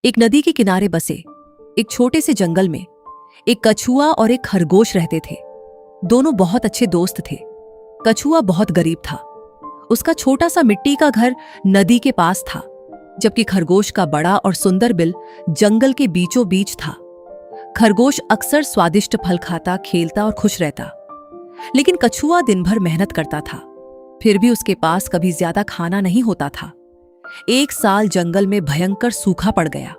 एक नदी के किनारे बसे एक छोटे से जंगल में एक कछुआ और एक खरगोश रहते थे। दोनों बहुत अच्छे दोस्त थे। कछुआ बहुत गरीब था। उसका छोटा सा मिट्टी का घर नदी के पास था, जबकि खरगोश का बड़ा और सुंदर बिल जंगल के बीचों बीच था। खरगोश अक्सर स्वादिष्ट फल खाता, खेलता और खुश रहता, लेकिन कछुआ दिन भर मेहनत करता था। फिर भी उसके पास कभी ज्यादा खाना नहीं होता था। एक साल जंगल में भयंकर सूखा पड़ गया।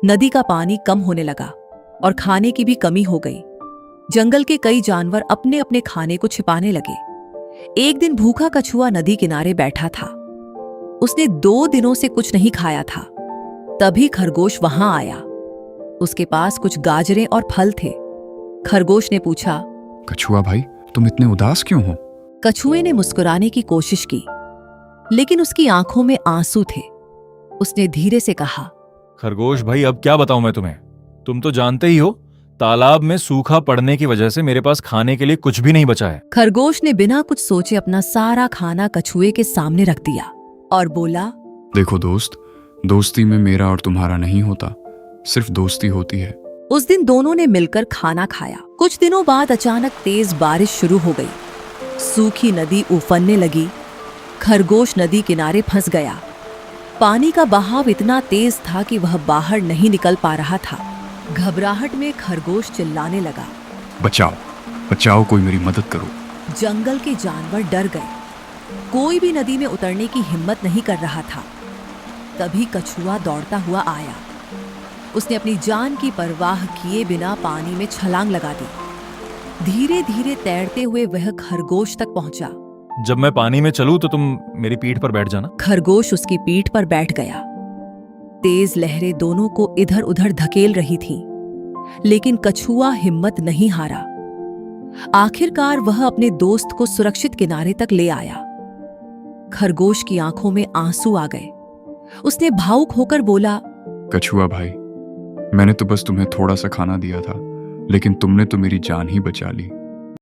नदी का पानी कम होने लगा और खाने की भी कमी हो गई। जंगल के कई जानवर अपने अपने खाने को छिपाने लगे। एक दिन भूखा कछुआ नदी किनारे बैठा था। उसने 2 दिनों से कुछ नहीं खाया था। तभी खरगोश वहां आया। उसके पास कुछ गाजरें और फल थे। खरगोश ने पूछा, कछुआ भाई, तुम इतने उदास क्यों हो? कछुए ने मुस्कुराने की कोशिश की, लेकिन उसकी आंखों में आंसू थे। उसने धीरे से कहा, खरगोश भाई, अब क्या बताऊं मैं तुम्हें? तुम तो जानते ही हो, तालाब में सूखा पड़ने की वजह से मेरे पास खाने के लिए कुछ भी नहीं बचा है। खरगोश ने बिना कुछ सोचे अपना सारा खाना कछुए के सामने रख दिया और बोला, देखो दोस्त, दोस्ती में मेरा और तुम्हारा नहीं होता, सिर्फ दोस्ती होती है। उस दिन दोनों ने मिलकर खाना खाया। कुछ दिनों बाद अचानक तेज बारिश शुरू हो गई। सूखी नदी उफनने लगी। खरगोश नदी किनारे फंस गया। पानी का बहाव इतना तेज था कि वह बाहर नहीं निकल पा रहा था। घबराहट में खरगोश चिल्लाने लगा, बचाओ बचाओ, कोई मेरी मदद करो। जंगल के जानवर डर गए। कोई भी नदी में उतरने की हिम्मत नहीं कर रहा था। तभी कछुआ दौड़ता हुआ आया। उसने अपनी जान की परवाह किए बिना पानी में छलांग लगा दी। धीरे धीरे तैरते हुए वह खरगोश तक पहुंचा। जब मैं पानी में चलूं तो तुम मेरी पीठ पर बैठ जाना। खरगोश उसकी पीठ पर बैठ गया। तेज लहरें दोनों को इधर उधर धकेल रही थीं, लेकिन कछुआ हिम्मत नहीं हारा। आखिरकार वह अपने दोस्त को सुरक्षित किनारे तक ले आया। खरगोश की आंखों में आंसू आ गए। उसने भावुक होकर बोला, कछुआ भाई, मैंने तो बस तुम्हें थोड़ा सा खाना दिया था, लेकिन तुमने तो मेरी जान ही बचा ली।